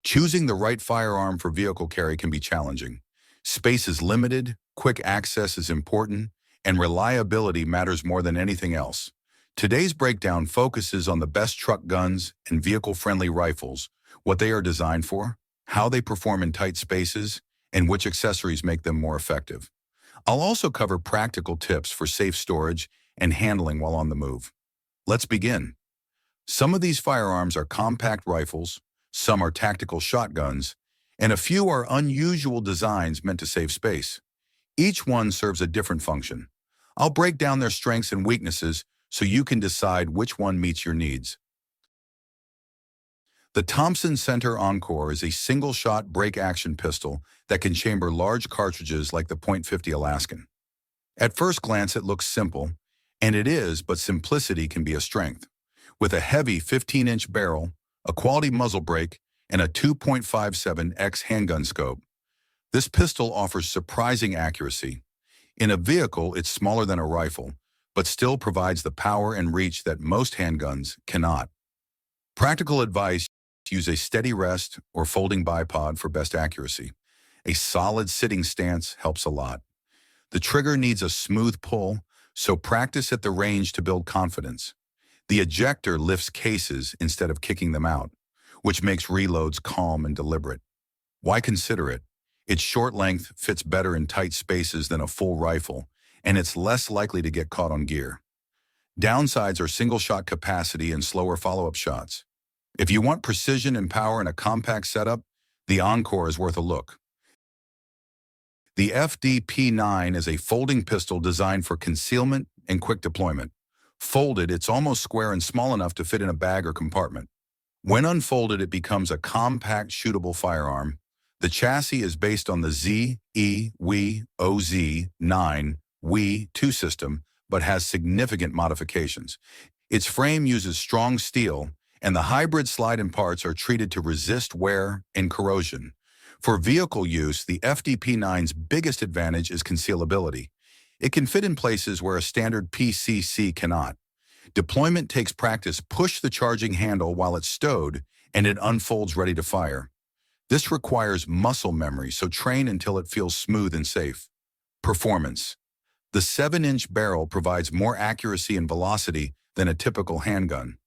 Choosing the right firearm for vehicle carry can be challenging. Space is limited, quick access is important, and reliability matters more than anything else. Today's breakdown focuses on the best truck guns and vehicle-friendly rifles, what they are designed for, how they perform in tight spaces, and which accessories make them more effective. I'll also cover practical tips for safe storage and handling while on the move. Let's begin. Some of these firearms are compact rifles, some are tactical shotguns, and a few are unusual designs meant to save space. Each one serves a different function. I'll break down their strengths and weaknesses so you can decide which one meets your needs. The Thompson Center Encore is a single-shot break-action pistol that can chamber large cartridges like the .50 Alaskan. At first glance, it looks simple, and it is, but simplicity can be a strength. With a heavy 15-inch barrel, a quality muzzle brake, and a 2.57x handgun scope, this pistol offers surprising accuracy. In a vehicle, it's smaller than a rifle, but still provides the power and reach that most handguns cannot. Practical advice: use a steady rest or folding bipod for best accuracy. A solid sitting stance helps a lot. The trigger needs a smooth pull, so practice at the range to build confidence. The ejector lifts cases instead of kicking them out, which makes reloads calm and deliberate. Why consider it? Its short length fits better in tight spaces than a full rifle, and it's less likely to get caught on gear. Downsides are single-shot capacity and slower follow-up shots. If you want precision and power in a compact setup, the Encore is worth a look. The FDP-9 is a folding pistol designed for concealment and quick deployment. Folded, it's almost square and small enough to fit in a bag or compartment. When unfolded, it becomes a compact, shootable firearm. The chassis is based on the ZEWOZ-9W2 system, but has significant modifications. Its frame uses strong steel, and the hybrid slide-in parts are treated to resist wear and corrosion. For vehicle use, the FDP-9's biggest advantage is concealability. It can fit in places where a standard PCC cannot. Deployment takes practice. Push the charging handle while it's stowed, and it unfolds ready to fire. This requires muscle memory, so train until it feels smooth and safe. Performance. The 7-inch barrel provides more accuracy and velocity than a typical handgun.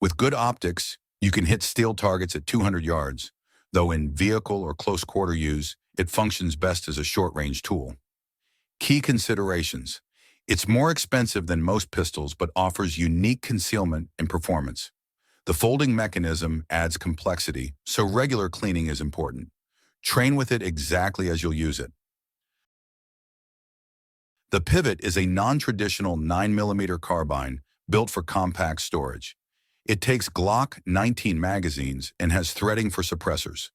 With good optics, you can hit steel targets at 200 yards, though in vehicle or close-quarter use, it functions best as a short-range tool. Key considerations. It's more expensive than most pistols, but offers unique concealment and performance. The folding mechanism adds complexity, so regular cleaning is important. Train with it exactly as you'll use it. The Pivot is a non-traditional 9mm carbine built for compact storage. It takes Glock 19 magazines and has threading for suppressors.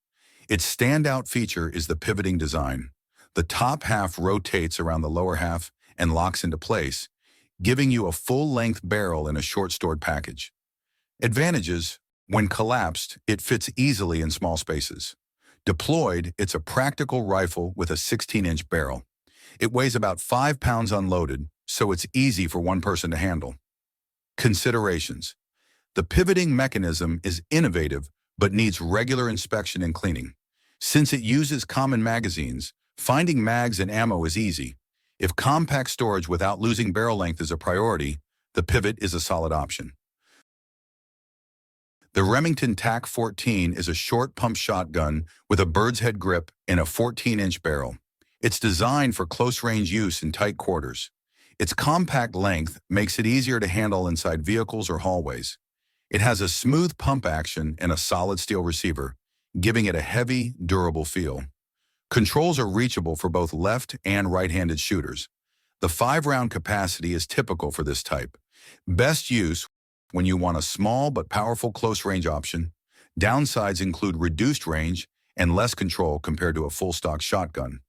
Its standout feature is the pivoting design. The top half rotates around the lower half and locks into place, giving you a full-length barrel in a short-stored package. Advantages: when collapsed, it fits easily in small spaces. Deployed, it's a practical rifle with a 16-inch barrel. It weighs about 5 pounds unloaded, so it's easy for one person to handle. Considerations: the pivoting mechanism is innovative but needs regular inspection and cleaning. Since it uses common magazines, finding mags and ammo is easy. If compact storage without losing barrel length is a priority, the Pivot is a solid option. The Remington TAC-14 is a short pump shotgun with a bird's head grip and a 14-inch barrel. It's designed for close-range use in tight quarters. Its compact length makes it easier to handle inside vehicles or hallways. It has a smooth pump action and a solid steel receiver, giving it a heavy, durable feel. Controls are reachable for both left and right-handed shooters. The 5-round capacity is typical for this type. Best use when you want a small but powerful close-range option. Downsides include reduced range and less control compared to a full-stock shotgun.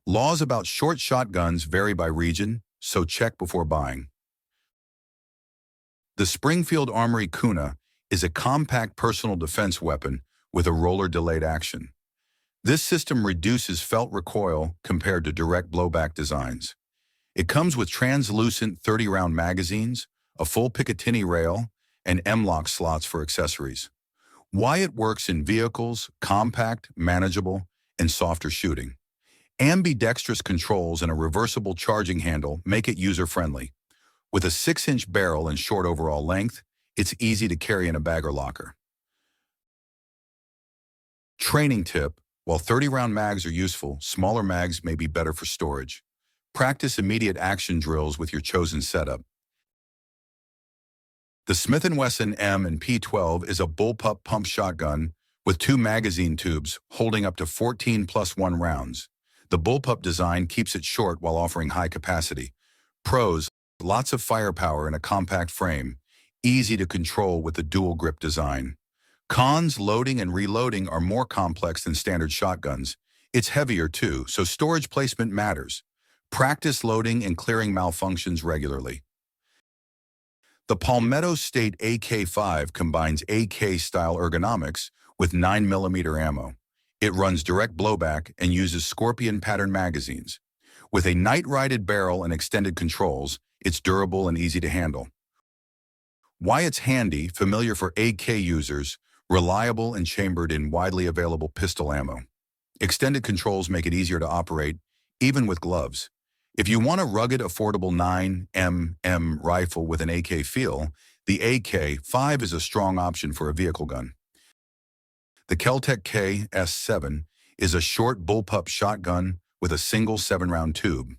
Laws about short shotguns vary by region, so check before buying. The Springfield Armory KUNA is a compact personal defense weapon with a roller-delayed action. This system reduces felt recoil compared to direct blowback designs. It comes with translucent 30-round magazines, a full Picatinny rail, and M-lock slots for accessories. Why it works in vehicles, compact, manageable, and softer shooting. Ambidextrous controls and a reversible charging handle make it user-friendly. With a 6-inch barrel and short overall length, it's easy to carry in a bag or locker. Training tip: while 30-round mags are useful, smaller mags may be better for storage. Practice immediate action drills with your chosen setup. The Smith & Wesson M&P12 is a bullpup pump shotgun with 2 magazine tubes holding up to 14+1 rounds. The bullpup design keeps it short while offering high capacity. Pros: lots of firepower in a compact frame, easy to control with the dual grip design. Cons: loading and reloading are more complex than standard shotguns. It's heavier too, so storage placement matters. Practice loading and clearing malfunctions regularly. The PALMETTO State AK-5 combines AK-style ergonomics with 9mm ammo. It runs direct blowback and uses scorpion pattern magazines. With a night-righted barrel and extended controls, it's durable and easy to handle. Why it's handy, familiar for AK users, reliable and chambered in widely available pistol ammo. Extended controls make it easier to operate, even with gloves. If you want a rugged, affordable 9mm rifle with an AK feel, the AK-5 is a strong option for a vehicle gun. The Keltec KS7 is a short bullpup shotgun with a single 7-round tube.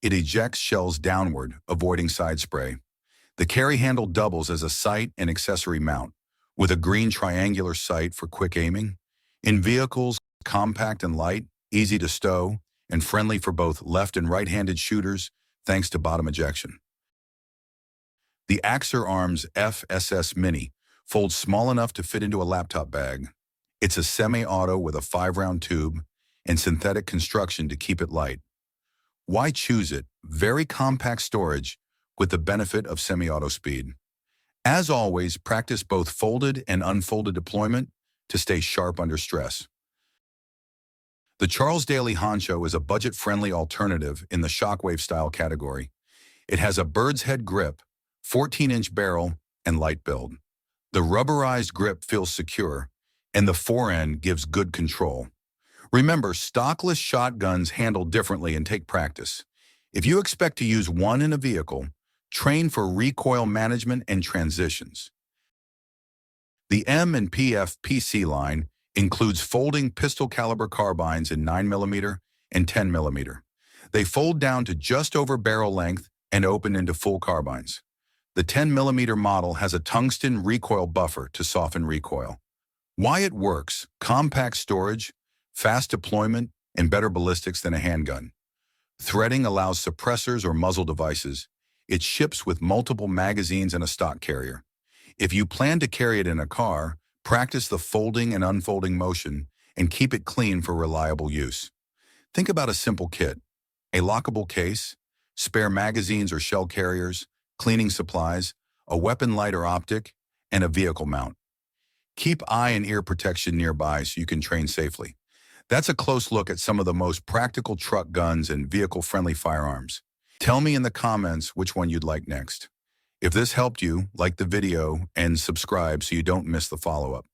It ejects shells downward, avoiding side spray. The carry handle doubles as a sight and accessory mount, with a green triangular sight for quick aiming. In vehicles, compact and light, easy to stow, and friendly for both left and right-handed shooters, thanks to bottom ejection. The AXER Arms FSS Mini folds small enough to fit into a laptop bag. It's a semi-auto with a 5-round tube and synthetic construction to keep it light. Why choose it? Very compact storage with the benefit of semi-auto speed. As always, practice both folded and unfolded deployment to stay sharp under stress. The Daly Honcho is a budget-friendly alternative in the Shockwave-Style category. It has a bird's head grip, 14-inch barrel, and light build. The rubberized grip feels secure, and the forend gives good control. Remember, stockless shotguns handle differently and take practice. If you expect to use one in a vehicle, train for recoil management and transitions. The M&PF PC line includes folding pistol caliber carbines in 9mm and 10mm. They fold down to just over barrel length and open into full carbines. The 10mm model has a tungsten recoil buffer to soften recoil. Why it works: compact storage, fast deployment, and better ballistics than a handgun. Threading allows suppressors or muzzle devices. It ships with multiple magazines and a stock carrier. If you plan to carry it in a car, practice the folding and unfolding motion and keep it clean for reliable use. Think about a simple kit: a lockable case, spare magazines or shell carriers, cleaning supplies, a weapon light or optic, and a vehicle mount. Keep eye and ear protection nearby so you can train safely. That's a close look at some of the most practical truck guns and vehicle-friendly firearms. Tell me in the comments which one you'd like next. If this helped you, like the video and subscribe so you don't miss the follow-up.